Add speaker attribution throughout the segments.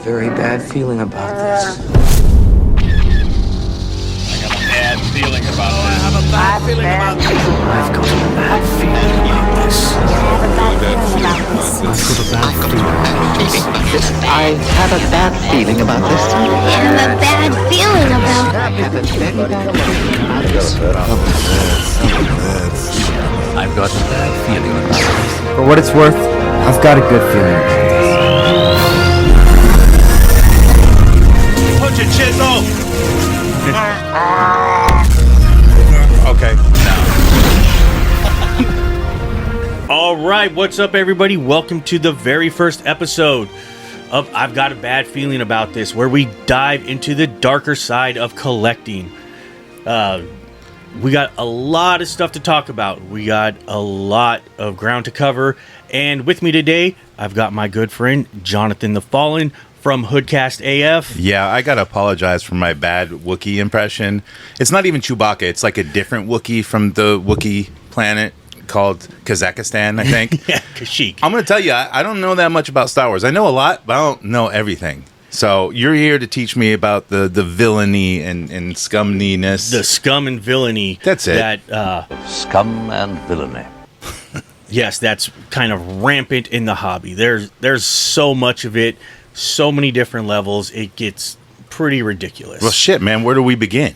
Speaker 1: very bad feeling about this.
Speaker 2: Bad feeling about this.
Speaker 1: I have a bad feeling about this. I've got a bad feeling about this. I have a bad feeling about this.
Speaker 3: I have a bad feeling about this.
Speaker 1: I have a very bad feeling about this.
Speaker 4: I've got a bad feeling about this.
Speaker 5: For what it's worth, I've got a good feeling about this.
Speaker 2: Punch it, Chisel! Okay, now. All right, what's up, everybody? Welcome to the very first episode of I've Got a Bad Feeling About This, where we dive into the darker side of collecting. We got a lot of stuff to talk about. We got a lot of ground to cover. And with me today, I've got my good friend, Jonathan the Fallen from Hoodcast AF.
Speaker 6: Yeah, I gotta apologize for my bad Wookiee impression. It's not even Chewbacca. It's like a different Wookiee from the Wookiee planet called Kazakhstan, I think.
Speaker 2: Yeah, Kashyyyk.
Speaker 6: I'm gonna tell you, I don't know that much about Star Wars. I know a lot, but I don't know everything. So you're here to teach me about the villainy and scumminess.
Speaker 2: The scum and villainy.
Speaker 6: That's it.
Speaker 2: That,
Speaker 4: Scum and villainy.
Speaker 2: yes, that's kind of rampant in the hobby. There's so much of it, so many different levels. It gets pretty ridiculous.
Speaker 6: Well, shit, man. Where do we begin?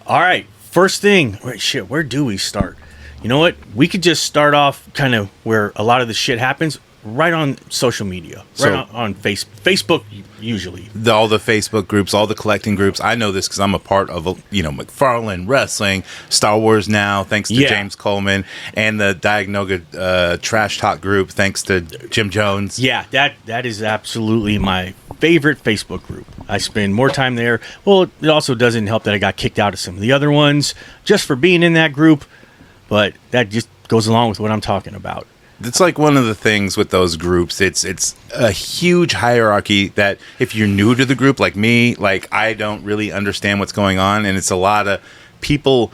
Speaker 2: All right, first thing. Wait, shit, where do we start? You know what? We could just start off kind of where a lot of the shit happens, right on social media, on Facebook usually.
Speaker 6: All the Facebook groups, all the collecting groups. I know this because I'm a part of, McFarlane Wrestling, Star Wars Now, thanks to James Coleman, and the Diagnoga Trash Talk group, thanks to Jim Jones.
Speaker 2: Yeah, that is absolutely my favorite Facebook group. I spend more time there. Well, it also doesn't help that I got kicked out of some of the other ones just for being in that group, but that just goes along with what I'm talking about.
Speaker 6: It's like one of the things with those groups. It's a huge hierarchy that if you're new to the group, like me, like I don't really understand what's going on. And it's a lot of people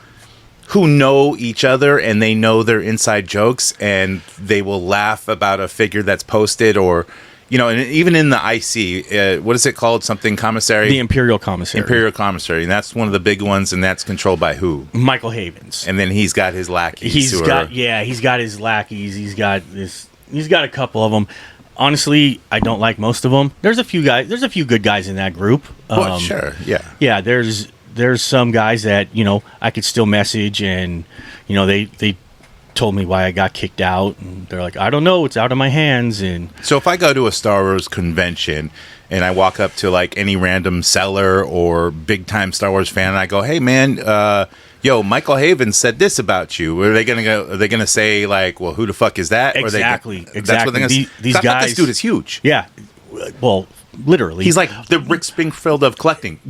Speaker 6: who know each other and they know their inside jokes and they will laugh about a figure that's posted or, and even in the IC, what is it called? Something commissary?
Speaker 2: The Imperial Commissary.
Speaker 6: Imperial Commissary. And that's one of the big ones, and that's controlled by who?
Speaker 2: Michael Havens.
Speaker 6: And then he's got his lackeys.
Speaker 2: He's got his lackeys. He's got a couple of them. Honestly, I don't like most of them. There's a few good guys in that group.
Speaker 6: Well, sure, yeah.
Speaker 2: Yeah, there's some guys that, I could still message and, they told me why I got kicked out, and they're like, I don't know, it's out of my hands. And
Speaker 6: so if I go to a Star Wars convention and I walk up to like any random seller or big time Star Wars fan and I go, hey man, Michael Havens said this about you, are they gonna say like, well, who the fuck is that?
Speaker 2: Exactly.
Speaker 6: That's what they're gonna
Speaker 2: these guys,
Speaker 6: this dude is huge.
Speaker 2: Yeah, well, literally,
Speaker 6: he's like the Rick Springfield of collecting.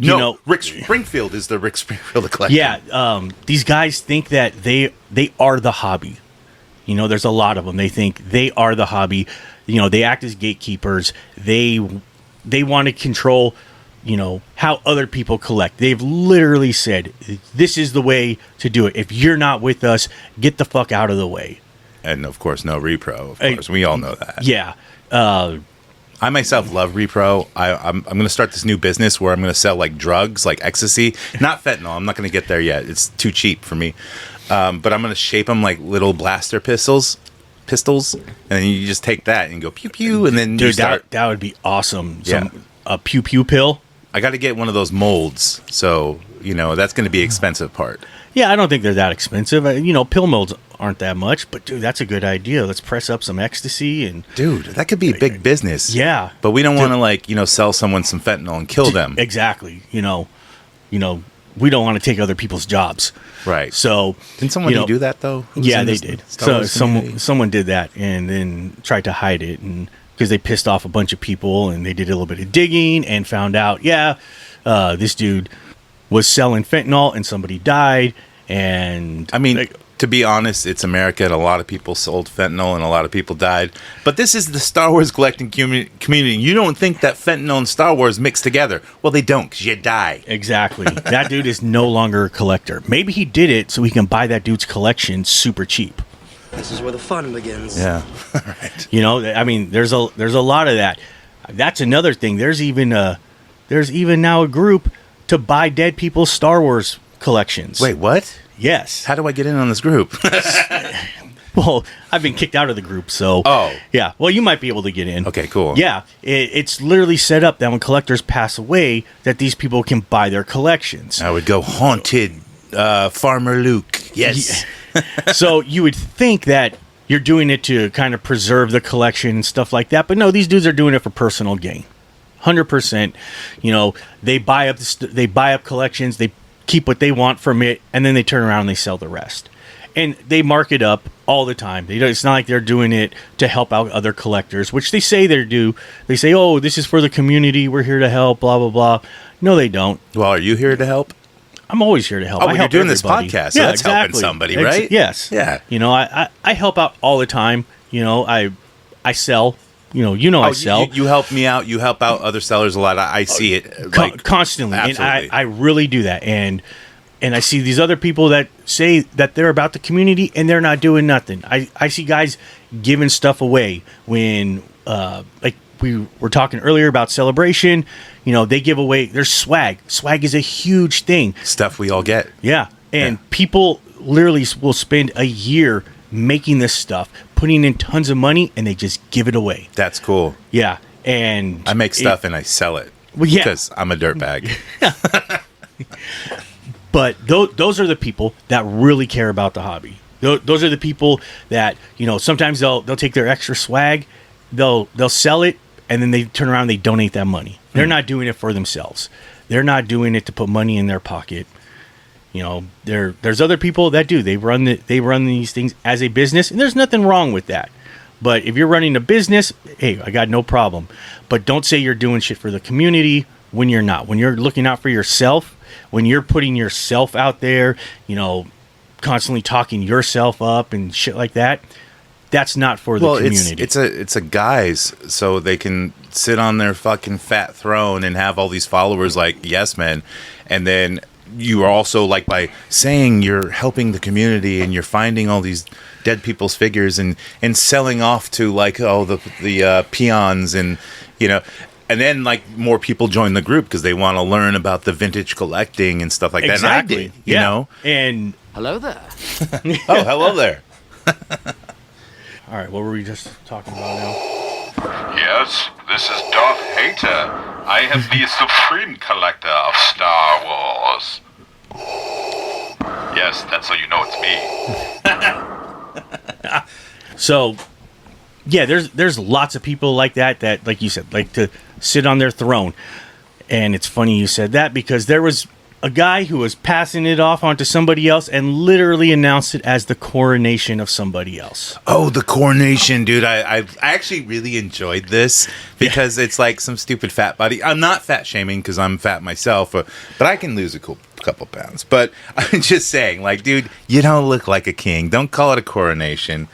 Speaker 6: Rick Springfield is the Rick Springfield of collecting.
Speaker 2: Yeah, these guys think that they are the hobby. There's a lot of them. They think they are the hobby. They act as gatekeepers. They want to control, how other people collect. They've literally said, this is the way to do it. If you're not with us, get the fuck out of the way.
Speaker 6: And of course, no repro. Of course, we all know that.
Speaker 2: Yeah.
Speaker 6: I myself love repro. I'm going to start this new business where I'm going to sell like drugs, like ecstasy, not fentanyl. I'm not going to get there yet. It's too cheap for me. But I'm going to shape them like little blaster pistols, and then you just take that and go pew pew, and then
Speaker 2: dude, that would be awesome. A pew pew pill.
Speaker 6: I got to get one of those molds, so that's going to be expensive part.
Speaker 2: Yeah, I don't think they're that expensive. Pill molds aren't that much, but dude, that's a good idea. Let's press up some ecstasy and
Speaker 6: dude, that could be a big business.
Speaker 2: Yeah,
Speaker 6: but we don't want to sell someone some fentanyl and kill them.
Speaker 2: Exactly. We don't want to take other people's jobs.
Speaker 6: Right.
Speaker 2: So
Speaker 6: didn't someone do that though?
Speaker 2: Yeah, they did. So someone did that and then tried to hide it, and because they pissed off a bunch of people, and they did a little bit of digging and found out, this dude was selling fentanyl and somebody died. And
Speaker 6: I mean, to be honest, it's America, and a lot of people sold fentanyl and a lot of people died. But this is the Star Wars collecting community. You don't think that fentanyl and Star Wars mix together. Well, they don't, because you die.
Speaker 2: Exactly. That dude is no longer a collector. Maybe he did it so he can buy that dude's collection super cheap.
Speaker 1: This is where the fun begins.
Speaker 6: Yeah. Right.
Speaker 2: There's a lot of that. That's another thing. There's even now a group to buy dead people's Star Wars collections.
Speaker 6: Wait, what?
Speaker 2: Yes.
Speaker 6: How do I get in on this group?
Speaker 2: Well, I've been kicked out of the group, so...
Speaker 6: Oh.
Speaker 2: Yeah, well, you might be able to get in.
Speaker 6: Okay, cool.
Speaker 2: Yeah, it's literally set up that when collectors pass away, that these people can buy their collections.
Speaker 6: I would go haunted Farmer Luke. Yes.
Speaker 2: So you would think that you're doing it to kind of preserve the collection and stuff like that, but no, these dudes are doing it for personal gain. 100%. You know, they buy up collections, they keep what they want from it, and then they turn around and they sell the rest. And they mark it up all the time. It's not like they're doing it to help out other collectors, which they say they do. They say, oh, this is for the community. We're here to help, blah, blah, blah. No, they don't.
Speaker 6: Well, are you here to help?
Speaker 2: I'm always here to help.
Speaker 6: Oh, well,
Speaker 2: I help
Speaker 6: you're doing
Speaker 2: everybody.
Speaker 6: this podcast, so that's helping somebody, right?
Speaker 2: Yes.
Speaker 6: Yeah.
Speaker 2: You know, I help out all the time. You know, I sell. I sell.
Speaker 6: You help me out. You help out other sellers a lot. I see it
Speaker 2: constantly.
Speaker 6: Absolutely.
Speaker 2: And I really do that. And I see these other people that say that they're about the community and they're not doing nothing. I see guys giving stuff away when, like we were talking earlier about Celebration, you know, they give away their swag. Swag is a huge thing.
Speaker 6: Stuff we all get.
Speaker 2: Yeah. And people literally will spend a year making this stuff, putting in tons of money, and they just give it away.
Speaker 6: That's cool.
Speaker 2: Yeah. And
Speaker 6: I make stuff and I sell it.
Speaker 2: Well, yeah.
Speaker 6: Because I'm a dirtbag.
Speaker 2: But those are the people that really care about the hobby. Those are the people that, you know, sometimes they'll take their extra swag, they'll sell it, and then they turn around and they donate that money. They're not doing it for themselves. They're not doing it to put money in their pocket. You know, there's other people that do. They run these things as a business, and there's nothing wrong with that. But if you're running a business, hey, I got no problem. But don't say you're doing shit for the community when you're not. When you're looking out for yourself, when you're putting yourself out there, you know, constantly talking yourself up and shit like that, that's not for the community.
Speaker 6: It's a guise so they can sit on their fucking fat throne and have all these followers like Yes Men, and then you are also, like, by saying you're helping the community and you're finding all these dead people's figures and selling off to, like, the peons, and, you know, and then, like, more people join the group because they want to learn about the vintage collecting and stuff like that.
Speaker 2: Exactly.
Speaker 6: And I did, you know?
Speaker 2: And
Speaker 4: Hello there.
Speaker 6: Oh, hello there.
Speaker 2: all right, what were we just talking about now?
Speaker 7: Yes, this is Darth Hater. I am the supreme collector of Star Wars. Yes, that's how you know it's me.
Speaker 2: So, yeah, there's lots of people like that, like you said, like to sit on their throne. And it's funny you said that because there was a guy who was passing it off onto somebody else and literally announced it as the coronation of somebody else.
Speaker 6: Oh, the coronation, dude. I actually really enjoyed this because it's like some stupid fat body. I'm not fat shaming because I'm fat myself, but I can lose a couple pounds. But I'm just saying, like, dude, you don't look like a king. Don't call it a coronation.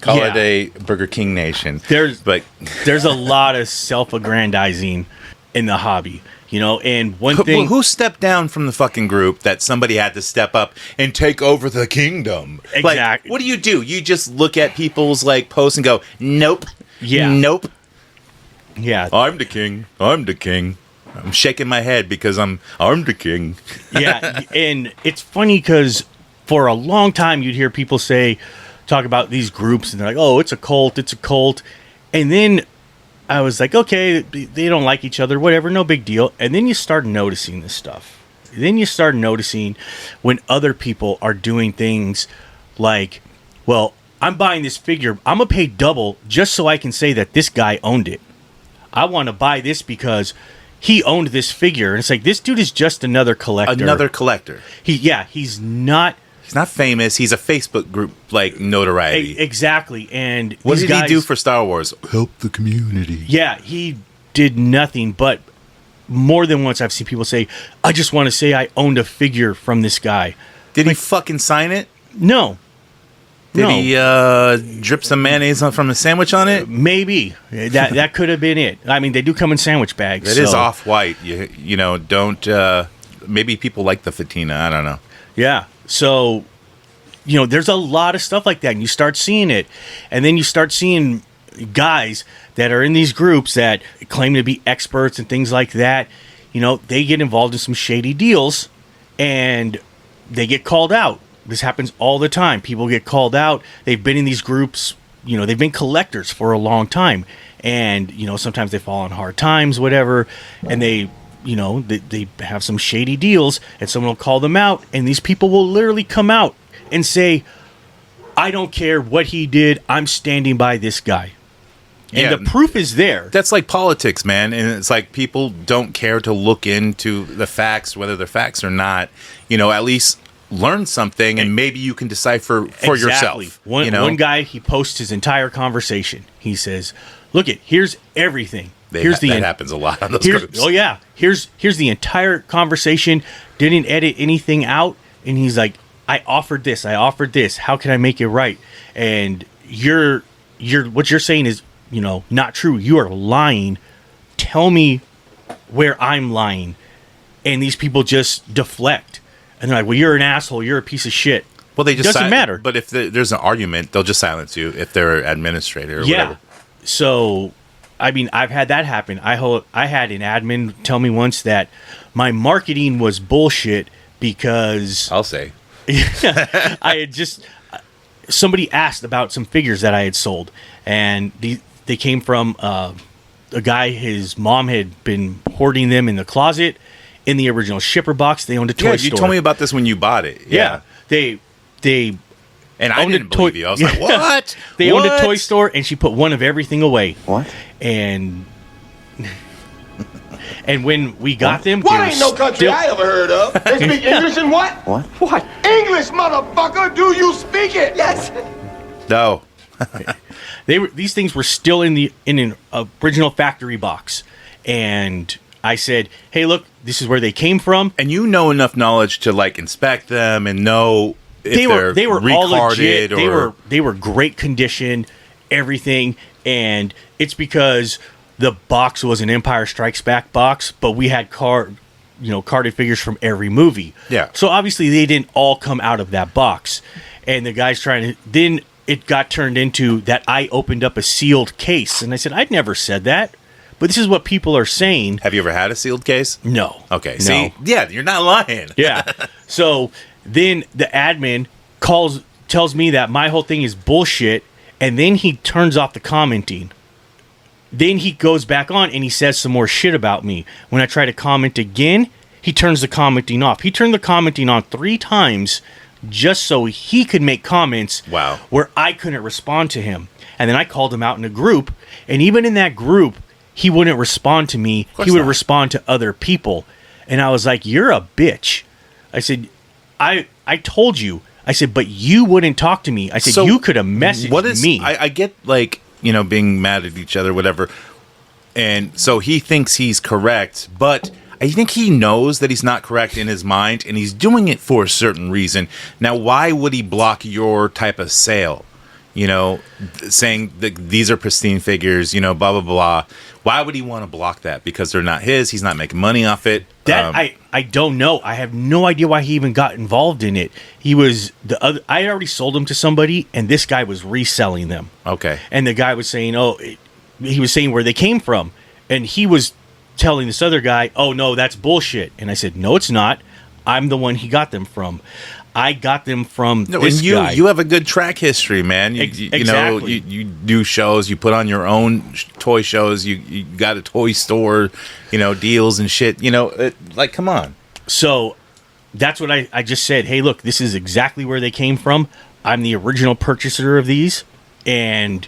Speaker 6: Call it a Burger King nation.
Speaker 2: There's a lot of self-aggrandizing in the hobby. You know, and one thing...
Speaker 6: Who stepped down from the fucking group that somebody had to step up and take over the kingdom?
Speaker 2: Exactly.
Speaker 6: Like, what do? You just look at people's, like, posts and go, nope.
Speaker 2: Yeah.
Speaker 6: Nope.
Speaker 2: Yeah.
Speaker 6: I'm the king. I'm the king. I'm shaking my head because I'm the king.
Speaker 2: Yeah, and it's funny because for a long time you'd hear people talk about these groups, and they're like, oh, it's a cult. And then... I was like, okay, they don't like each other, whatever, no big deal. And then you start noticing this stuff. Then you start noticing when other people are doing things like, well, I'm buying this figure. I'm going to pay double just so I can say that this guy owned it. I want to buy this because he owned this figure. And it's like, this dude is just another collector. He's not...
Speaker 6: He's not famous. He's a Facebook group, like, notoriety.
Speaker 2: Exactly. And
Speaker 6: what did he do for Star Wars? Help the community.
Speaker 2: Yeah, he did nothing. But more than once, I've seen people say, I just want to say I owned a figure from this guy.
Speaker 6: Did he fucking sign it?
Speaker 2: No.
Speaker 6: Did he drip some mayonnaise from a sandwich on it?
Speaker 2: Maybe. That could have been it. I mean, they do come in sandwich bags.
Speaker 6: It is off-white. You know, don't... maybe people like the Fatina. I don't know.
Speaker 2: Yeah. So, you know, there's a lot of stuff like that, and you start seeing it, and then you start seeing guys that are in these groups that claim to be experts and things like that, you know, they get involved in some shady deals and they get called out. This happens all the time. People get called out. They've been in these groups, you know, they've been collectors for a long time. And, you know, sometimes they fall on hard times, whatever, and they, you know, they have some shady deals, and someone will call them out, and these people will literally come out and say, I don't care what he did, I'm standing by this guy. And the proof is there.
Speaker 6: That's like politics, man. And it's like people don't care to look into the facts, whether they're facts or not. You know, at least learn something, and maybe you can decipher for yourself.
Speaker 2: One guy, he posts his entire conversation. He says, look here's everything. That
Speaker 6: happens a lot on those groups.
Speaker 2: Oh yeah. Here's the entire conversation. Didn't edit anything out. And he's like, I offered this. How can I make it right? And what you're saying is, you know, not true. You are lying. Tell me where I'm lying. And these people just deflect. And they're like, well, you're an asshole. You're a piece of shit.
Speaker 6: Well, they just
Speaker 2: doesn't matter.
Speaker 6: But if there's an argument, they'll just silence you if they're administrator or whatever.
Speaker 2: So, I mean, I've had that happen. I had an admin tell me once that my marketing was bullshit because
Speaker 6: I'll say
Speaker 2: somebody asked about some figures that I had sold, and they came from a guy. His mom had been hoarding them in the closet in the original shipper box. They owned a toy store.
Speaker 6: You told me about this when you bought it.
Speaker 2: Yeah. They
Speaker 6: and I didn't believe you. I was like, what?
Speaker 2: They owned a toy store, and she put one of everything away.
Speaker 5: What?
Speaker 2: And when we got them,
Speaker 8: what ain't no country I ever heard of? They speak English and what?
Speaker 5: What?
Speaker 8: English, motherfucker. Do you speak it? Yes.
Speaker 6: No.
Speaker 2: These things were still in an original factory box, and I said, "Hey, look, this is where they came from."
Speaker 6: And you know enough knowledge to like inspect them and know if
Speaker 2: they were all legit.
Speaker 6: Or
Speaker 2: They were great condition, everything, and it's because the box was an Empire Strikes Back box, but we had carded figures from every movie.
Speaker 6: Yeah.
Speaker 2: So obviously they didn't all come out of that box, and the guy's trying to. Then it got turned into that I opened up a sealed case, and I said I'd never said that. But this is what people are saying.
Speaker 6: Have you ever had a sealed case?
Speaker 2: No.
Speaker 6: Okay.
Speaker 2: No.
Speaker 6: See? Yeah, you're not lying.
Speaker 2: Yeah. So then the admin tells me that my whole thing is bullshit, and then he turns off the commenting. Then he goes back on and he says some more shit about me. When I try to comment again, he turns the commenting off. He turned the commenting on 3 times just so he could make comments where I couldn't respond to him. And then I called him out in a group, and even in that group, he wouldn't respond to me. He would respond to other people. And I was like, you're a bitch. I said, I told you. I said, but you wouldn't talk to me. I said, you could have messaged me.
Speaker 6: I get, like, you know, being mad at each other, whatever. And so he thinks he's correct, but I think he knows that he's not correct in his mind, and he's doing it for a certain reason. Now, why would he block your type of sale? You know, saying that these are pristine figures, you know, blah, blah, blah. Why would he want to block that? Because they're not his. He's not making money off it.
Speaker 2: That I don't know. I have no idea why he even got involved in it. I had already sold them to somebody, and this guy was reselling them.
Speaker 6: Okay.
Speaker 2: And the guy was saying, he was saying where they came from. And he was telling this other guy, oh, no, that's bullshit. And I said, no, it's not. I'm the one he got them from. I got them from this guy.
Speaker 6: You have a good track history, man. You know, you do shows. You put on your own toy shows. You got a toy store, you know, deals and shit. You know, like, come on.
Speaker 2: So that's what I just said. Hey, look, this is exactly where they came from. I'm the original purchaser of these. And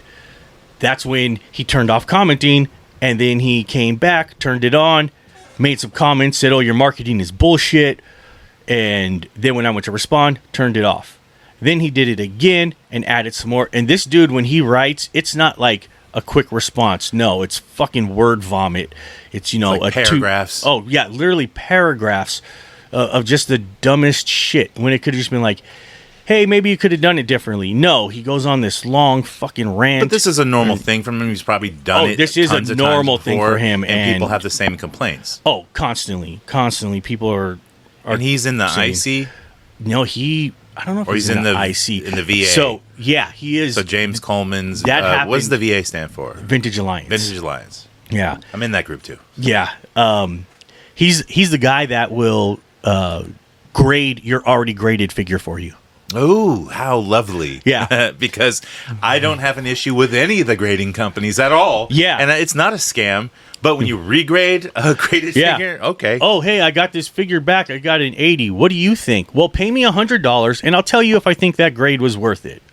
Speaker 2: that's when he turned off commenting. And then he came back, turned it on, made some comments, said, oh, your marketing is bullshit. And then when I went to respond, turned it off. Then he did it again and added some more. And this dude, when he writes, it's not like a quick response. No, it's fucking word vomit. It's, you know,
Speaker 6: like paragraphs.
Speaker 2: Literally paragraphs of just the dumbest shit. When it could have just been like, hey, maybe you could have done it differently. No, he goes on this long fucking rant.
Speaker 6: But this is a normal thing for him. He's probably done it.
Speaker 2: This is a normal thing for him.
Speaker 6: And people have the same complaints.
Speaker 2: Oh, constantly. People are.
Speaker 6: And he's in the IC?
Speaker 2: No, he I don't know if
Speaker 6: Or
Speaker 2: he's
Speaker 6: he's
Speaker 2: in the IC.
Speaker 6: in the VA.
Speaker 2: So, yeah, he is.
Speaker 6: So James Coleman's.
Speaker 2: That happened.
Speaker 6: What does the VA stand for?
Speaker 2: Vintage Alliance.
Speaker 6: Vintage Alliance.
Speaker 2: Yeah.
Speaker 6: I'm in that group too.
Speaker 2: Yeah. He's the guy that will grade your already graded figure for you.
Speaker 6: Oh, how lovely.
Speaker 2: Yeah.
Speaker 6: Because I don't have an issue with any of the grading companies at all.
Speaker 2: Yeah.
Speaker 6: And it's not a scam. But when you regrade a graded figure, okay.
Speaker 2: Oh, hey, I got this figure back. I got an 80. What do you think? Well, pay me $100, and I'll tell you if I think that grade was worth it.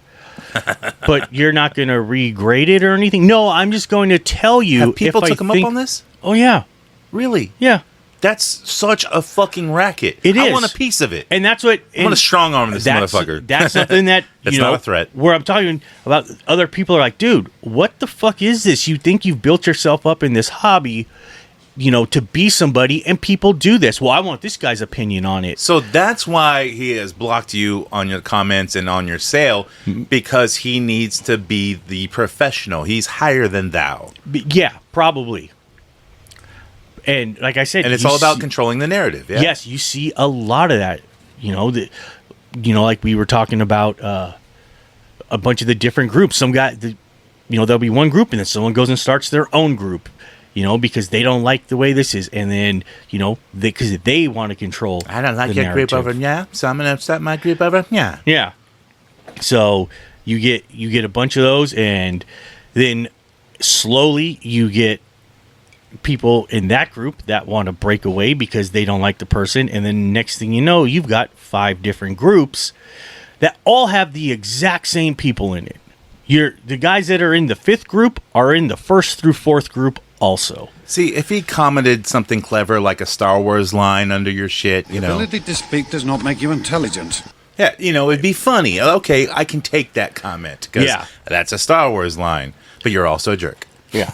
Speaker 2: But you're not going to regrade it or anything? No, I'm just going to tell you.
Speaker 6: Have people
Speaker 2: if
Speaker 6: took him up on this?
Speaker 2: Oh, yeah.
Speaker 6: Really?
Speaker 2: Yeah.
Speaker 6: That's such a fucking racket.
Speaker 2: It
Speaker 6: I
Speaker 2: is.
Speaker 6: want a piece of it.
Speaker 2: And that's what...
Speaker 6: I want to strong arm this motherfucker.
Speaker 2: That's something that,
Speaker 6: That's
Speaker 2: you know,
Speaker 6: not a threat.
Speaker 2: Where I'm talking about other people are like, dude, what the fuck is this? You think you've built yourself up in this hobby, you know, to be somebody, and people do this. Well, I want this guy's opinion on it.
Speaker 6: So that's why he has blocked you on your comments and on your sale, because he needs to be the professional. He's higher than thou.
Speaker 2: Yeah, probably. And like I said,
Speaker 6: And it's all about controlling the narrative. Yeah?
Speaker 2: Yes, you see a lot of that. You know, like we were talking about a bunch of the different groups. Some guy, there'll be one group, and then someone goes and starts their own group. You know, because they don't like the way this is, and then because they want to control.
Speaker 6: I don't like
Speaker 2: the
Speaker 6: your group
Speaker 2: narrative.
Speaker 6: over here, so I'm gonna start my group over here.
Speaker 2: Yeah. So you get a bunch of those, and then slowly you get people in that group that want to break away because they don't like the person, and then next thing you know, you've got 5 different groups that all have the exact same people in it. The guys that are in the 5th group are in the 1st through 4th group also.
Speaker 6: See, if he commented something clever like a Star Wars line under your shit, you know.
Speaker 9: Ability to speak does not make you intelligent.
Speaker 6: Yeah, it'd be funny. Okay, I can take that comment because that's a Star Wars line, but you're also a jerk.
Speaker 2: Yeah.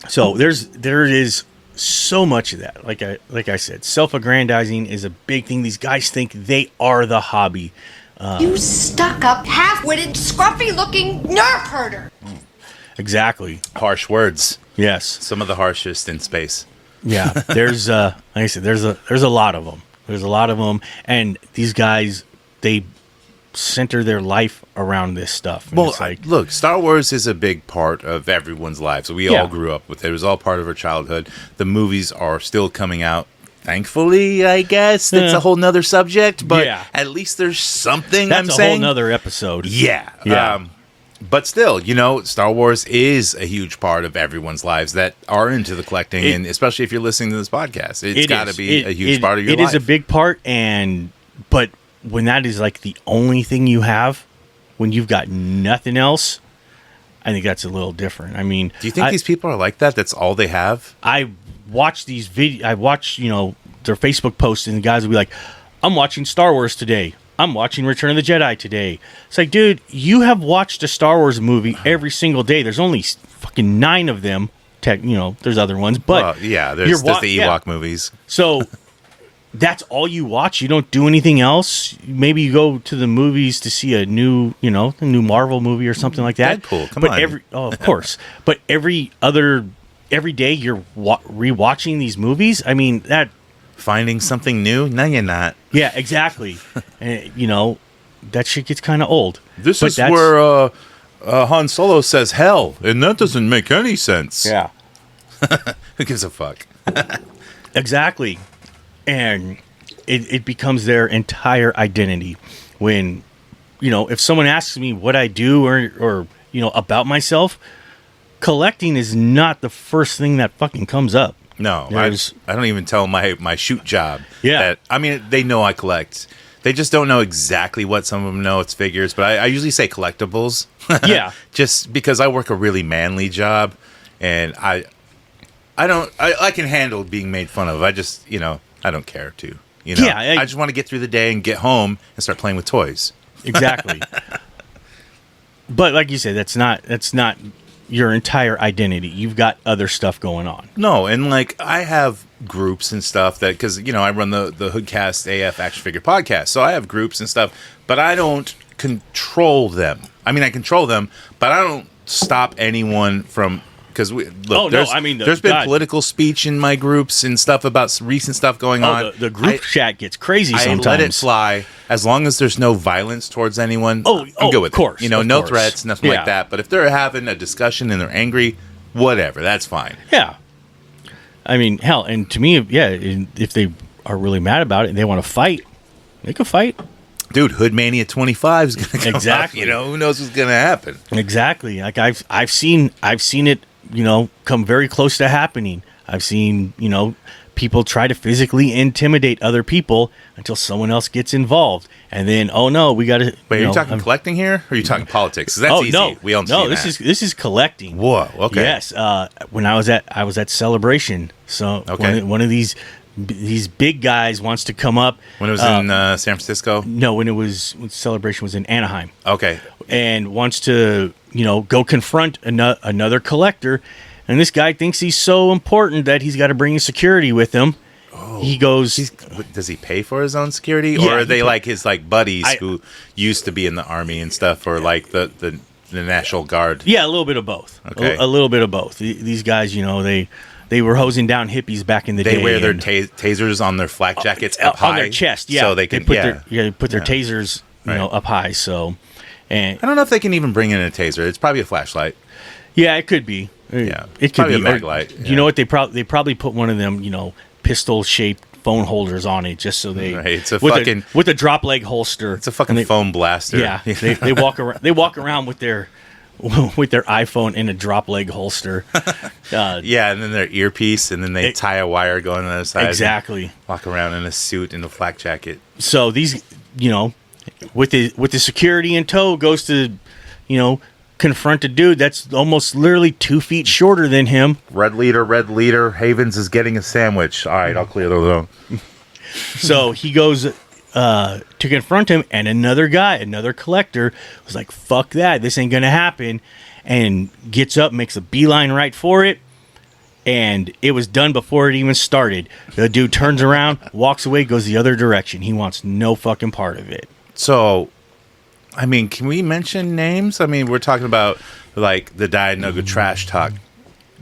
Speaker 2: So there is so much of that. Like I said, self-aggrandizing is a big thing. These guys think they are the hobby.
Speaker 3: You stuck-up, half-witted, scruffy-looking nerf herder.
Speaker 2: Exactly.
Speaker 6: Harsh words.
Speaker 2: Yes.
Speaker 6: Some of the harshest in space.
Speaker 2: Yeah. There's like I said, there's a lot of them. There's a lot of them, and these guys, they center their life around this stuff. And
Speaker 6: well,
Speaker 2: it's like,
Speaker 6: look, Star Wars is a big part of everyone's lives. We all grew up with it. It was all part of our childhood. The movies are still coming out. Thankfully, I guess that's a whole nother subject, but at least there's something.
Speaker 2: That's a whole nother episode.
Speaker 6: Yeah. But still, Star Wars is a huge part of everyone's lives that are into the collecting, and especially if you're listening to this podcast, it's got to be a huge part of your life.
Speaker 2: It is a big part, but when that is like the only thing you have, when you've got nothing else, I think that's a little different. I mean,
Speaker 6: do you think these people are like that? That's all they have?
Speaker 2: I watch these videos. I watch, their Facebook posts, and the guys will be like, "I'm watching Star Wars today. I'm watching Return of the Jedi today." It's like, dude, you have watched a Star Wars movie every single day. There's only fucking 9 of them. There's other ones, but
Speaker 6: there's the Ewok movies.
Speaker 2: So that's all you watch. You don't do anything else. Maybe you go to the movies to see a new Marvel movie or something like that.
Speaker 6: Deadpool, come on.
Speaker 2: Of course. But every day you're rewatching these movies. I mean, that.
Speaker 6: Finding something new? No, you're not.
Speaker 2: Yeah, exactly. And, that shit gets kind of old.
Speaker 6: This is where Han Solo says hell, and that doesn't make any sense.
Speaker 2: Yeah.
Speaker 6: Who gives a fuck?
Speaker 2: Exactly. And it becomes their entire identity. When, if someone asks me what I do or about myself, collecting is not the first thing that fucking comes up.
Speaker 6: No, I don't even tell my shoot job.
Speaker 2: Yeah.
Speaker 6: They know I collect. They just don't know exactly what. Some of them know it's figures, but I usually say collectibles.
Speaker 2: Yeah.
Speaker 6: Just because I work a really manly job, and I can handle being made fun of. I just, I don't care to.
Speaker 2: Yeah.
Speaker 6: I just want to get through the day and get home and start playing with toys.
Speaker 2: Exactly. But like you said, that's not your entire identity. You've got other stuff going on.
Speaker 6: No, and I have groups and stuff that, because I run the Hoodcast AF Action Figure Podcast, so I have groups and stuff, but I don't control them. I mean, I control them, but I don't stop anyone from because look,
Speaker 2: Oh, no, I mean,
Speaker 6: there's been
Speaker 2: God.
Speaker 6: political speech in my groups and stuff about recent stuff going on.
Speaker 2: The group chat gets crazy sometimes.
Speaker 6: I let it fly as long as there's no violence towards anyone. I'm good with
Speaker 2: course,
Speaker 6: it. You know,
Speaker 2: of
Speaker 6: no
Speaker 2: course.
Speaker 6: threats, nothing
Speaker 2: Yeah.
Speaker 6: like that. But if they're having a discussion and they're angry, whatever, that's fine.
Speaker 2: Yeah. I mean, hell, and to me, yeah, if they are really mad about it and they want to fight, they can fight.
Speaker 6: Dude, Hood Mania 25 is going to come
Speaker 2: Exactly.
Speaker 6: up. You know, who knows what's going to happen?
Speaker 2: Exactly. Like I've seen it, you know, come very close to happening. I've seen, you know, people try to physically intimidate other people until someone else gets involved, and then oh no, we got to.
Speaker 6: Wait, are you talking collecting here, or are you talking politics? 'Cause that's easy.
Speaker 2: No,
Speaker 6: we don't.
Speaker 2: No,
Speaker 6: see
Speaker 2: this is collecting.
Speaker 6: Whoa. Okay.
Speaker 2: Yes. When I was at Celebration, so
Speaker 6: Okay.
Speaker 2: one of these big guys wants to come up.
Speaker 6: When it was in San Francisco.
Speaker 2: No, when Celebration was in Anaheim.
Speaker 6: Okay.
Speaker 2: And wants to, you know, go confront another collector. And this guy thinks he's so important that he's got to bring his security with him. Oh, he goes.
Speaker 6: Does he pay for his own security,
Speaker 2: Yeah,
Speaker 6: or are they like his buddies
Speaker 2: I-
Speaker 6: who used to be in the army and stuff, or like the National Guard?
Speaker 2: Yeah, a little bit of both.
Speaker 6: Okay.
Speaker 2: A little bit of both. These guys, you know, they were hosing down hippies back in the day.
Speaker 6: They wear their
Speaker 2: and-
Speaker 6: tasers on their flak jackets up high
Speaker 2: on their chest. Yeah,
Speaker 6: so they can
Speaker 2: put their tasers, you
Speaker 6: Right.
Speaker 2: know, up high. So, and
Speaker 6: I don't know if they can even bring in a taser. It's probably a flashlight.
Speaker 2: yeah, it could be.
Speaker 6: Yeah,
Speaker 2: it could
Speaker 6: probably
Speaker 2: be
Speaker 6: a mag light.
Speaker 2: You know what? They probably put one of them, you know, pistol-shaped phone holders on it, just so they.
Speaker 6: Right, it's a
Speaker 2: with
Speaker 6: fucking
Speaker 2: with a drop leg holster.
Speaker 6: It's a fucking foam blaster.
Speaker 2: Yeah, they walk around. They walk around with their iPhone in a drop leg holster.
Speaker 6: Yeah, and then their earpiece, and then they tie a wire going on the other side.
Speaker 2: Exactly.
Speaker 6: Walk around in a suit and a flak jacket.
Speaker 2: So these, you know, with the security in tow, goes to, you know, confront a dude that's almost literally 2 feet shorter than him.
Speaker 6: Red leader. Havens is getting a sandwich. All right, I'll clear the room.
Speaker 2: So he goes to confront him, and another collector was like, fuck that, this ain't gonna happen, and gets up, makes a beeline right for it, and it was done before it even started. The dude turns around, walks away, goes the other direction. He wants no fucking part of it.
Speaker 6: So, I mean, can we mention names? I mean, we're talking about like the Dianoga Trash Talk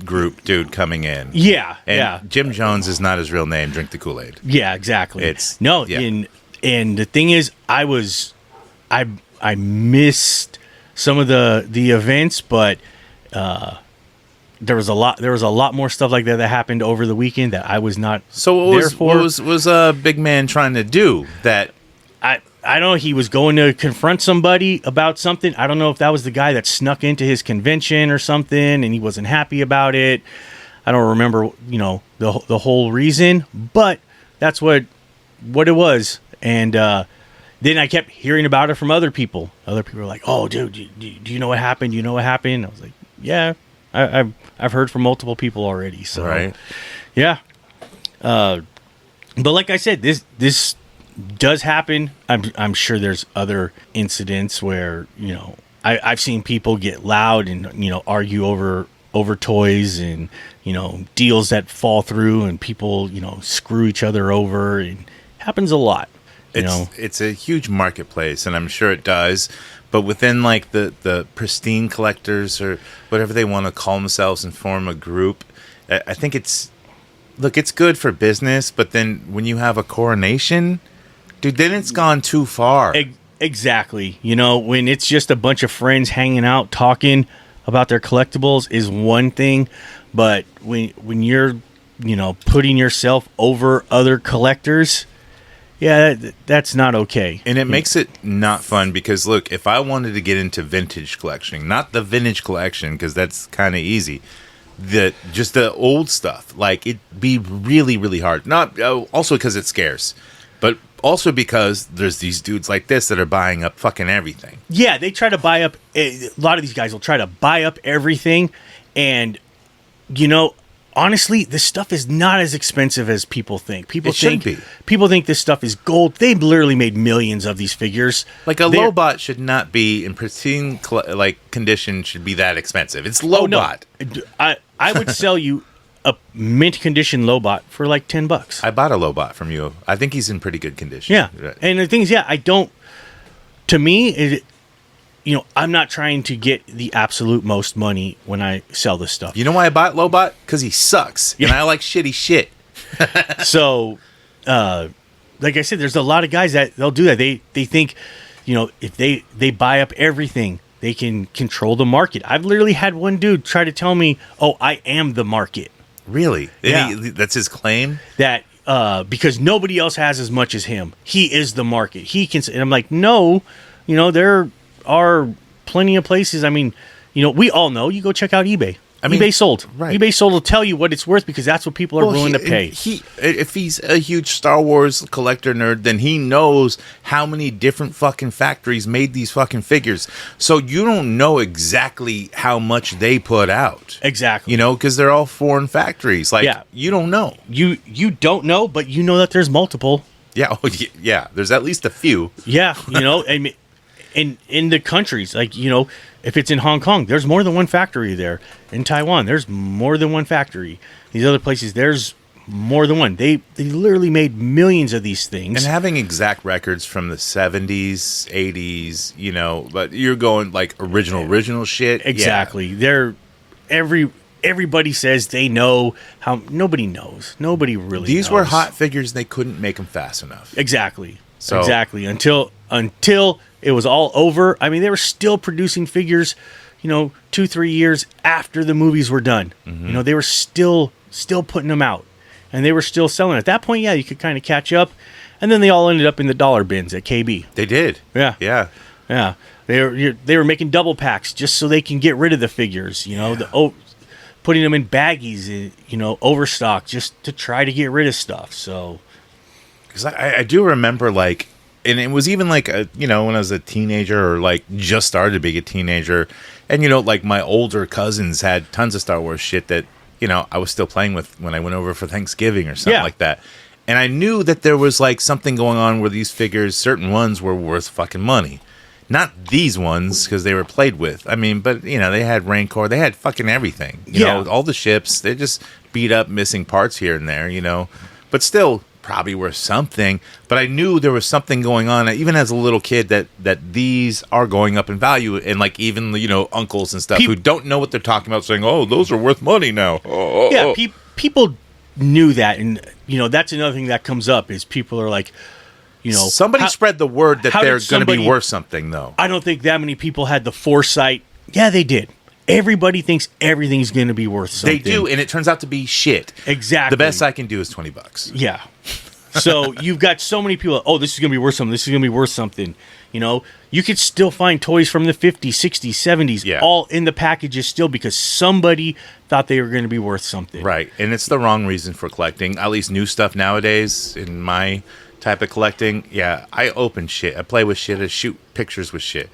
Speaker 6: group dude coming in.
Speaker 2: Yeah,
Speaker 6: and
Speaker 2: yeah.
Speaker 6: Jim Jones is not his real name. Drink the Kool-Aid.
Speaker 2: Yeah, exactly.
Speaker 6: Yeah.
Speaker 2: And the thing is, I missed some of the events, but there was a lot more stuff like that happened over the weekend that I was not there for.
Speaker 6: What was a big man trying to do that?
Speaker 2: I don't know. He was going to confront somebody about something. I don't know if that was the guy that snuck into his convention or something, and he wasn't happy about it. I don't remember, you know, the whole reason, but that's what it was. And then I kept hearing about it from other people. Other people were like, "Oh, dude, do you know what happened? Do you know what happened?" I was like, "Yeah, I've heard from multiple people already." So,
Speaker 6: right.
Speaker 2: Yeah. But like I said, this does happen. I'm sure there's other incidents where, you know, I've seen people get loud and, you know, argue over toys, and, you know, deals that fall through, and people, you know, screw each other over. And it happens a lot.
Speaker 6: It's a huge marketplace, and I'm sure it does. But within like the pristine collectors or whatever they want to call themselves and form a group, I think it's good for business. But then when you have a coronation, dude, then it's gone too far.
Speaker 2: Exactly. You know, when it's just a bunch of friends hanging out talking about their collectibles is one thing, but when you're, you know, putting yourself over other collectors, yeah, that's not okay.
Speaker 6: And it makes it not fun because, look, if I wanted to get into vintage collecting, not the vintage collection because that's kind of easy, just the old stuff, like it'd be really, really hard. Not also because it's scarce, but also because there's these dudes like this that are buying up fucking everything.
Speaker 2: Yeah, they try to buy up. A lot of these guys will try to buy up everything, and, you know, honestly, this stuff is not as expensive as people think. People think this stuff is gold. They've literally made millions of these figures.
Speaker 6: Like a Lobot should not be in pristine condition. Should be that expensive. It's Lobot.
Speaker 2: No. I would sell you a mint condition Lobot for like $10.
Speaker 6: I bought a Lobot from you. I think he's in pretty good condition.
Speaker 2: Yeah, and the thing is, I don't. To me, I'm not trying to get the absolute most money when I sell this stuff.
Speaker 6: You know why I bought Lobot? Because he sucks, and I like shitty shit.
Speaker 2: So, like I said, there's a lot of guys that they'll do that. They think, if they buy up everything, they can control the market. I've literally had one dude try to tell me, "Oh, I am the market."
Speaker 6: Really?
Speaker 2: Yeah.
Speaker 6: That's his claim?
Speaker 2: That because nobody else has as much as him. He is the market. He can. And I'm like, no, there are plenty of places. I mean, we all know. You go check out eBay. eBay sold.
Speaker 6: Right.
Speaker 2: eBay sold will tell you what it's worth because that's what people are willing to pay.
Speaker 6: If he's a huge Star Wars collector nerd, then he knows how many different fucking factories made these fucking figures. So you don't know exactly how much they put out.
Speaker 2: Exactly.
Speaker 6: Because they're all foreign factories. Like, you don't know.
Speaker 2: You don't know, but you know that there's multiple.
Speaker 6: Yeah. Yeah. There's at least a few.
Speaker 2: Yeah. I mean, in the countries, like, if it's in Hong Kong, there's more than one factory there. In Taiwan, there's more than one factory. These other places, there's more than one. They literally made millions of these things.
Speaker 6: And having exact records from the 70s, 80s, but you're going like original shit.
Speaker 2: Exactly.
Speaker 6: Yeah.
Speaker 2: Everybody says they know how. Nobody knows. Nobody really
Speaker 6: These
Speaker 2: knows.
Speaker 6: were hot figures. They couldn't make them fast enough.
Speaker 2: Exactly. Until it was all over. I mean, they were still producing figures, 2-3 years after the movies were done.
Speaker 6: Mm-hmm.
Speaker 2: They were still putting them out, and they were still selling. At that point, yeah, you could kind of catch up, and then they all ended up in the dollar bins at KB.
Speaker 6: They did.
Speaker 2: Yeah.
Speaker 6: Yeah.
Speaker 2: Yeah. They were making double packs just so they can get rid of the figures. Putting them in baggies, overstock just to try to get rid of stuff. So,
Speaker 6: because I do remember and it was even when I was a teenager or just started to be a teenager, and my older cousins had tons of Star Wars shit that I was still playing with when I went over for Thanksgiving or something like that, and I knew that there was something going on where these figures, certain ones, were worth fucking money. Not these ones because they were played with. I mean, but they had Rancor, they had fucking everything. You know, all the ships. They just beat up, missing parts here and there. But still. Probably worth something, but I knew there was something going on, even as a little kid, that these are going up in value, and even uncles and stuff who don't know what they're talking about, saying, "Oh, those are worth money now."
Speaker 2: People knew that, and that's another thing that comes up is people are like,
Speaker 6: somebody spread the word that they're going to be worth something, though.
Speaker 2: I don't think that many people had the foresight. Yeah, they did. Everybody thinks everything's going to be worth something.
Speaker 6: They do, and it turns out to be shit.
Speaker 2: Exactly.
Speaker 6: The best I can do is $20.
Speaker 2: Yeah. So you've got so many people, oh, this is going to be worth something. This is going to be worth something. You could still find toys from the 50s, 60s, 70s, all in the packages still because somebody thought they were going to be worth something.
Speaker 6: Right. And it's the wrong reason for collecting, at least new stuff nowadays in my type of collecting. Yeah, I open shit. I play with shit. I shoot pictures with shit.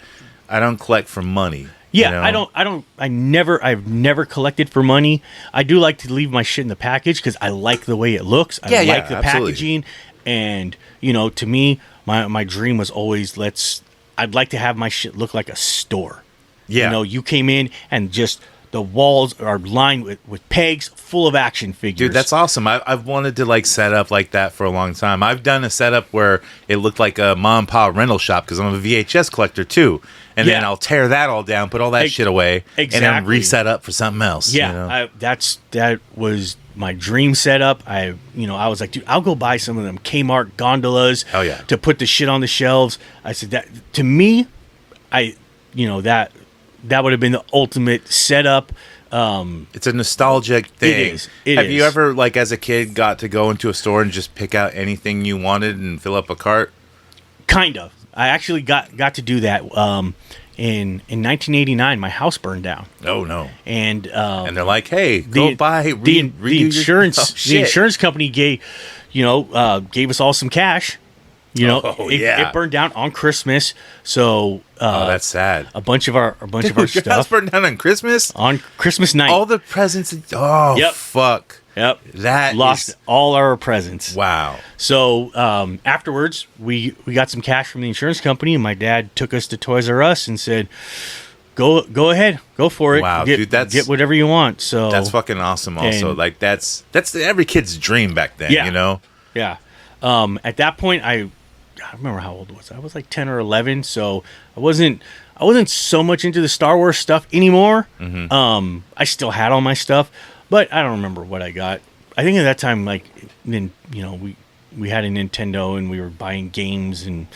Speaker 6: I don't collect for money.
Speaker 2: Yeah, I've never collected for money. I do like to leave my shit in the package because I like the way it looks. I like the
Speaker 6: absolutely.
Speaker 2: packaging. And, to me, my dream was always I'd like to have my shit look like a store.
Speaker 6: Yeah.
Speaker 2: You came in and just the walls are lined with pegs full of action figures.
Speaker 6: Dude, that's awesome. I've wanted to set up like that for a long time. I've done a setup where it looked like a mom and pop rental shop because I'm a VHS collector too. And then I'll tear that all down, put all that shit away, and then reset up for something else.
Speaker 2: Yeah, that was my dream setup. I was like, dude, I'll go buy some of them Kmart gondolas.
Speaker 6: Oh yeah,
Speaker 2: to put the shit on the shelves. I said that to me, that would have been the ultimate setup.
Speaker 6: It's a nostalgic thing.
Speaker 2: It
Speaker 6: Have you ever, as a kid, got to go into a store and just pick out anything you wanted and fill up a cart?
Speaker 2: Kind of. I actually got to do that. In 1989, my house burned down.
Speaker 6: Oh no!
Speaker 2: And
Speaker 6: they're like, "Hey, go buy
Speaker 2: the insurance." The insurance company gave us all some cash. It burned down on Christmas. So
Speaker 6: that's sad.
Speaker 2: A bunch of our
Speaker 6: Your
Speaker 2: stuff
Speaker 6: house burned down on Christmas.
Speaker 2: On Christmas night,
Speaker 6: all the presents. Oh,
Speaker 2: yep.
Speaker 6: Fuck.
Speaker 2: Yep.
Speaker 6: That
Speaker 2: lost all our presents.
Speaker 6: Wow.
Speaker 2: So afterwards, we got some cash from the insurance company, and my dad took us to Toys R Us and said, "Go ahead, go for it.
Speaker 6: Wow,
Speaker 2: dude, get whatever you want." So
Speaker 6: that's fucking awesome. Also, that's every kid's dream back then. Yeah.
Speaker 2: Yeah. At that point, I remember how old was I? I was like 10 or 11, so I wasn't so much into the Star Wars stuff anymore.
Speaker 6: Mm-hmm.
Speaker 2: I still had all my stuff, but I don't remember what I got. I think at that time, like, then we had a Nintendo and we were buying games and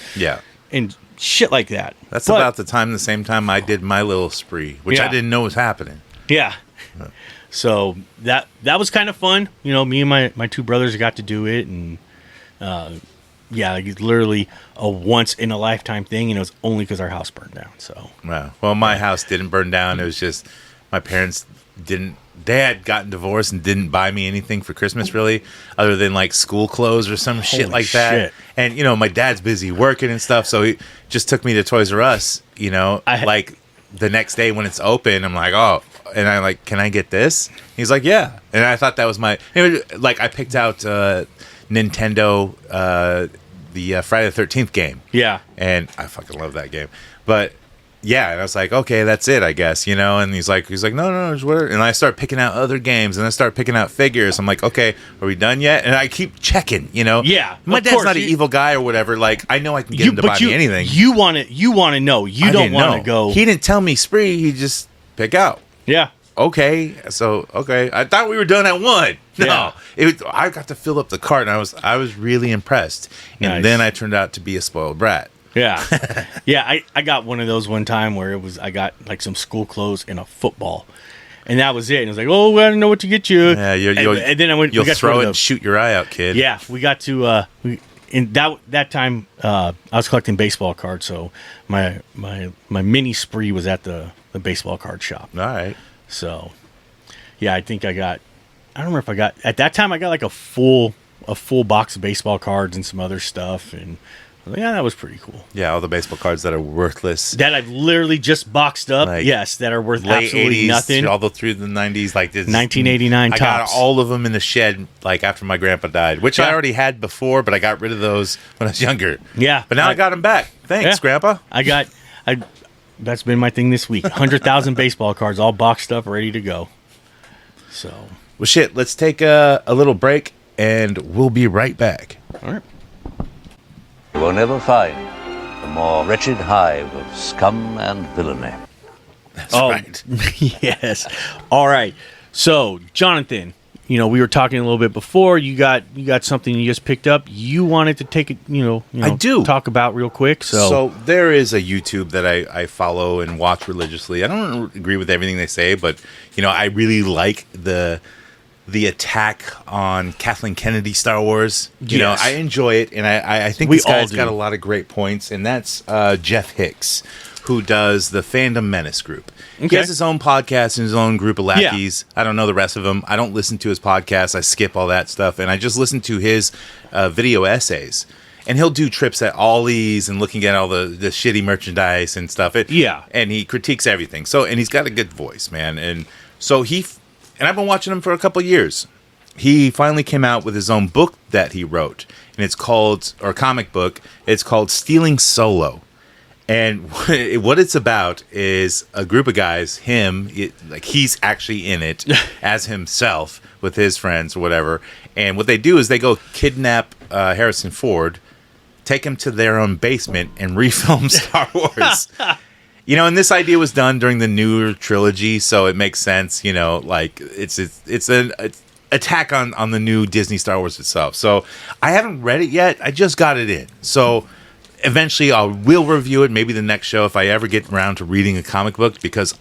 Speaker 2: shit like that.
Speaker 6: That's about the same time I did my little spree, which I didn't know was happening.
Speaker 2: Yeah. So that was kind of fun. Me and my two brothers got to do it, and it's literally a once in a lifetime thing, and it was only because our house burned down. So
Speaker 6: well, my house didn't burn down. It was just my parents they had gotten divorced and didn't buy me anything for Christmas really, other than like school clothes or some shit like that. And my dad's busy working and stuff, so he just took me to Toys R Us. Like the next day when it's open, I'm like, oh. And I'm like, can I get this? He's like, yeah. And I thought that was I picked out Nintendo, the Friday the 13th game.
Speaker 2: Yeah.
Speaker 6: And I fucking love that game. But yeah, and I was like, okay, that's it, I guess, And he's like, no, just whatever. And I start picking out other games, and I start picking out figures. I'm like, okay, are we done yet? And I keep checking,
Speaker 2: Yeah.
Speaker 6: My dad's not an evil guy or whatever. Like, I know I can get him to buy me anything.
Speaker 2: You want to know. You don't want to go.
Speaker 6: He didn't tell me spree. He just pick out.
Speaker 2: Yeah.
Speaker 6: Okay, I thought we were done at 1. No, I got to fill up the cart, and I was really impressed. And then I turned out to be a spoiled brat.
Speaker 2: Yeah, yeah. I got one of those one time where I got like some school clothes and a football, and that was it. And it was like, oh, I don't know what to get you.
Speaker 6: Yeah,
Speaker 2: and then
Speaker 6: you'll throw it and shoot your eye out, kid.
Speaker 2: Yeah, we got to in that time I was collecting baseball cards, so my mini spree was at the baseball card shop.
Speaker 6: All right.
Speaker 2: So, yeah, I think I don't remember if I got, at that time I got like a full box of baseball cards and some other stuff, and yeah, that was pretty cool.
Speaker 6: Yeah, all the baseball cards that are worthless.
Speaker 2: That I've literally just boxed up, that are worth absolutely
Speaker 6: 80s,
Speaker 2: nothing.
Speaker 6: All the through the 90s, like this.
Speaker 2: 1989
Speaker 6: I
Speaker 2: tops.
Speaker 6: got all of them in the shed, like after my grandpa died, which I already had before, but I got rid of those when I was younger.
Speaker 2: Yeah.
Speaker 6: But now I got them back. Thanks, Grandpa.
Speaker 2: That's been my thing this week. 100,000 baseball cards, all boxed up, ready to go. So,
Speaker 6: well, shit. Let's take a little break, and we'll be right back.
Speaker 2: All right.
Speaker 4: You will never find a more wretched hive of scum and villainy.
Speaker 6: That's right.
Speaker 2: Yes. All right. So, Jonathan, we were talking a little bit before. You got something you just picked up. You wanted to take it,
Speaker 6: I do.
Speaker 2: talk about real quick.
Speaker 6: So there is a YouTube that I follow and watch religiously. I don't agree with everything they say, but I really like the attack on Kathleen Kennedy Star Wars. I enjoy it, and I think this guy's got a lot of great points, and that's Jeff Hicks, who does the Fandom Menace group. Okay. He has his own podcast and his own group of lackeys. Yeah. I don't know the rest of them. I don't listen to his podcast. I skip all that stuff, and I just listen to his video essays. And he'll do trips at Ollie's and looking at all the shitty merchandise and stuff. And he critiques everything. And he's got a good voice, man. And so and I've been watching him for a couple of years. He finally came out with his own book that he wrote, and it's called, or comic book, it's called Stealing Solo. And what it's about is a group of guys, he's actually in it as himself with his friends or whatever. And what they do is they go kidnap Harrison Ford, take him to their own basement, and refilm Star Wars. And this idea was done during the newer trilogy, so it makes sense. It's an attack on the new Disney Star Wars itself. So I haven't read it yet. I just got it in. So eventually I will review it, maybe the next show if I ever get around to reading a comic book, because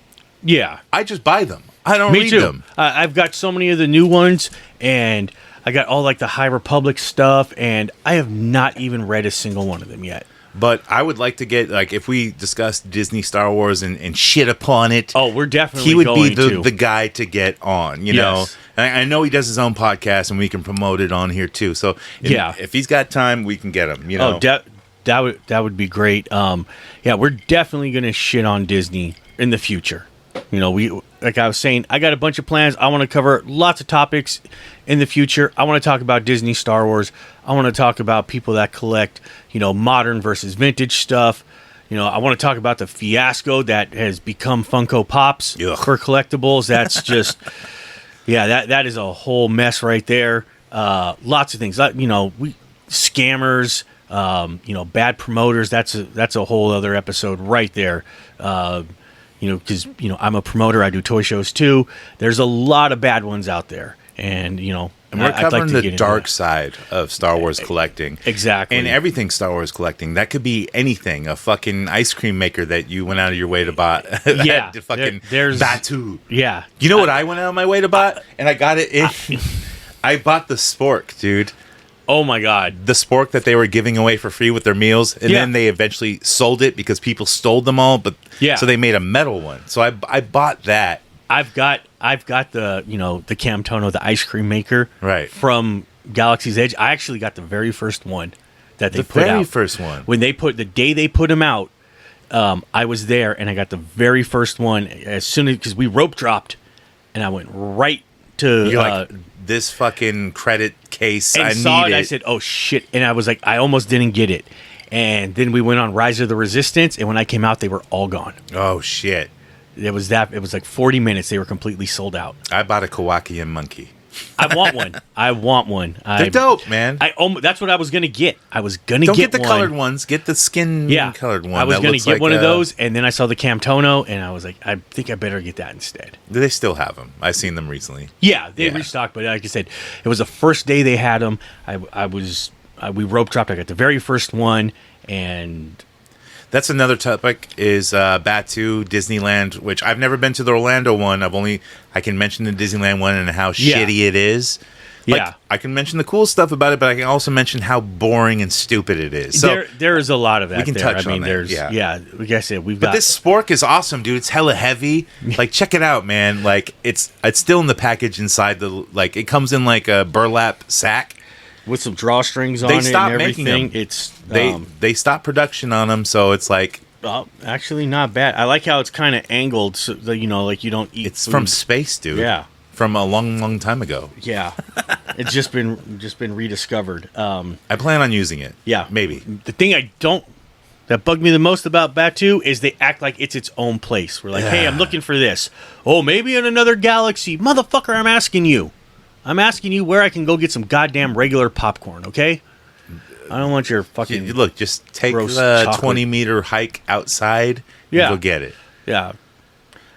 Speaker 6: I just buy them. I don't read them.
Speaker 2: I've got so many of the new ones, and I got all like the High Republic stuff, and I have not even read a single one of them yet.
Speaker 6: But I would like to get, if we discuss Disney Star Wars and shit upon it.
Speaker 2: Oh, we're definitely
Speaker 6: he would be the guy to get on, you know. And I know he does his own podcast, and we can promote it on here too. So if he's got time, we can get him,
Speaker 2: Oh, that would be great. We're definitely going to shit on Disney in the future. Like I was saying, I got a bunch of plans. I want to cover lots of topics in the future. I want to talk about Disney, Star Wars. I want to talk about people that collect, modern versus vintage stuff. I want to talk about the fiasco that has become Funko Pops for collectibles. That's just, that is a whole mess right there. Lots of things. Scammers. Bad promoters. That's a whole other episode right there. Because I'm a promoter. I do toy shows too. There's a lot of bad ones out there, and
Speaker 6: we're covering the dark side of Star Wars collecting.
Speaker 2: Exactly.
Speaker 6: And everything Star Wars collecting. That could be anything. A fucking ice cream maker that you went out of your way to buy.
Speaker 2: Yeah.
Speaker 6: There's Batu.
Speaker 2: Yeah.
Speaker 6: You know what I went out of my way to buy? And I got it in. I bought the spork, dude.
Speaker 2: Oh my God.
Speaker 6: The spork that they were giving away for free with their meals. And then they eventually sold it because people stole them all. So they made a metal one. So I bought that. I've got the the Camtono, the ice cream maker,
Speaker 2: right, from Galaxy's Edge. I actually got the very first one that they put out. The very
Speaker 6: first one.
Speaker 2: When they the day they put them out, I was there and I got the very first one as soon as, because we rope dropped, and I went right to
Speaker 6: You're like, this fucking credit case.
Speaker 2: And
Speaker 6: I
Speaker 2: saw
Speaker 6: need
Speaker 2: it. I said, "Oh shit!" And I was like, I almost didn't get it. And then we went on Rise of the Resistance, and when I came out, they were all gone.
Speaker 6: Oh shit!
Speaker 2: It was like 40 minutes. They were completely sold out.
Speaker 6: I bought a Kowakian monkey.
Speaker 2: I want one.
Speaker 6: They're dope, man.
Speaker 2: That's what I was gonna get. Don't
Speaker 6: get the colored ones. Get the skin colored one.
Speaker 2: I was gonna get one of those, and then I saw the Camtono, and I was like, I think I better get that instead.
Speaker 6: They still have them. I've seen them recently.
Speaker 2: Yeah, they restocked, but like I said, it was the first day they had them. We rope dropped. I got the very first one, and
Speaker 6: that's another topic is Batu Disneyland, which I've never been to the Orlando one. I can mention the Disneyland one and how shitty it is. Like, I can mention the cool stuff about it, but I can also mention how boring and stupid it is. So
Speaker 2: there is a lot of that.
Speaker 6: We can touch on that.
Speaker 2: Like I said,
Speaker 6: But this spork is awesome, dude. It's hella heavy. Like, check it out, man. Like, it's still in the package inside it comes in like a burlap sack
Speaker 2: with some drawstrings on it and everything.
Speaker 6: They stopped production on them, so it's like
Speaker 2: actually not bad. I like how it's kind of angled, so that, like you don't eat.
Speaker 6: It's food from space, dude.
Speaker 2: Yeah,
Speaker 6: from a long, long time ago.
Speaker 2: Yeah, it's just been rediscovered.
Speaker 6: I plan on using it.
Speaker 2: Yeah,
Speaker 6: maybe.
Speaker 2: The thing that bugged me the most about Batu is they act like it's its own place. We're like, hey, I'm looking for this. Oh, maybe in another galaxy, motherfucker. I'm asking you. Where I can go get some goddamn regular popcorn, okay? I don't want your fucking
Speaker 6: look. Just take the 20-meter hike outside and go get it.
Speaker 2: Yeah.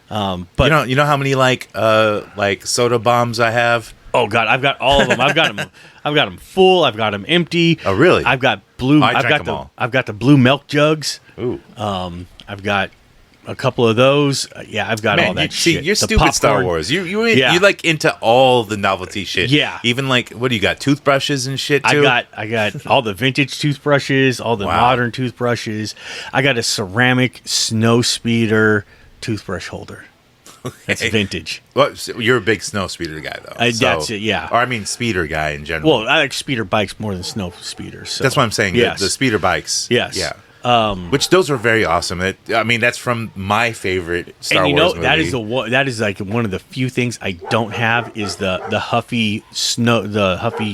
Speaker 2: But
Speaker 6: you know how many like soda bombs I have?
Speaker 2: Oh God, I've got all of them. I've got them full. I've got them empty.
Speaker 6: Oh really?
Speaker 2: I've got blue.
Speaker 6: I've
Speaker 2: got the blue milk jugs.
Speaker 6: Ooh.
Speaker 2: I've got a couple of those. I've got all that shit.
Speaker 6: You're stupid popcorn. Star Wars. You like into all the novelty shit.
Speaker 2: Yeah.
Speaker 6: Even like, what do you got? Toothbrushes and shit too?
Speaker 2: I got all the vintage toothbrushes, all the modern toothbrushes. I got a ceramic snow speeder toothbrush holder. It's vintage.
Speaker 6: Well, so you're a big snow speeder guy though.
Speaker 2: That's it, yeah.
Speaker 6: Or I mean speeder guy in general.
Speaker 2: Well, I like speeder bikes more than snow speeders. So.
Speaker 6: That's what I'm saying.
Speaker 2: Yes.
Speaker 6: The speeder bikes.
Speaker 2: Yes.
Speaker 6: Yeah. Which those are very awesome. That's from my favorite Star Wars movie.
Speaker 2: That is like one of the few things I don't have is the Huffy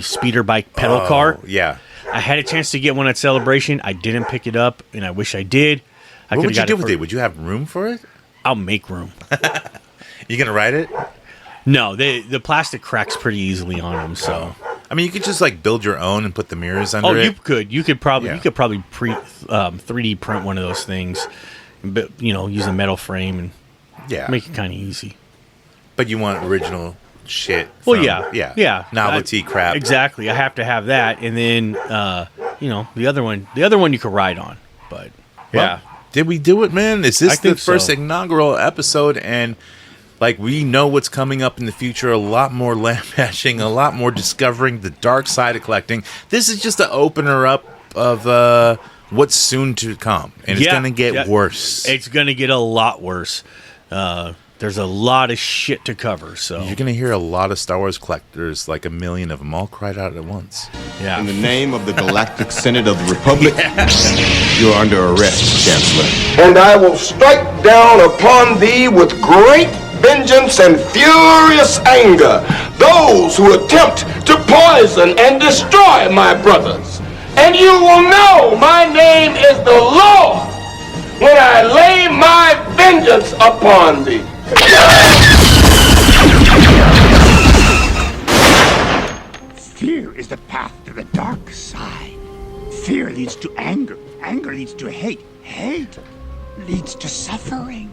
Speaker 2: speeder bike pedal car.
Speaker 6: Yeah,
Speaker 2: I had a chance to get one at Celebration. I didn't pick it up, and I wish I did.
Speaker 6: What would you do with it? Would you have room for it?
Speaker 2: I'll make room.
Speaker 6: You gonna ride it?
Speaker 2: No, the plastic cracks pretty easily on them. So.
Speaker 6: I mean, you could just like build your own and put the mirrors under it.
Speaker 2: You could probably 3D print one of those things, but use a metal frame and make it kind of easy.
Speaker 6: But you want original shit. Novelty crap.
Speaker 2: Exactly. I have to have that, and then the other one you could ride on. But
Speaker 6: did we do it, man? Is this the first inaugural episode? And like, we know what's coming up in the future, a lot more lambashing, a lot more discovering the dark side of collecting. This is just an opener up of what's soon to come. And it's going to get worse.
Speaker 2: It's going to get a lot worse. There's a lot of shit to cover. So
Speaker 6: you're going to hear a lot of Star Wars collectors, like 1 million of them, all cried out at once.
Speaker 2: Yeah.
Speaker 8: In the name of the Galactic Senate of the Republic, you're under arrest, Chancellor. And I will strike down upon thee with great vengeance and furious anger those who attempt to poison and destroy my brothers. And you will know my name is the Lord when I lay my vengeance upon thee.
Speaker 10: Fear is the path to the dark side. Fear leads to anger. Anger leads to hate. Hate leads to suffering.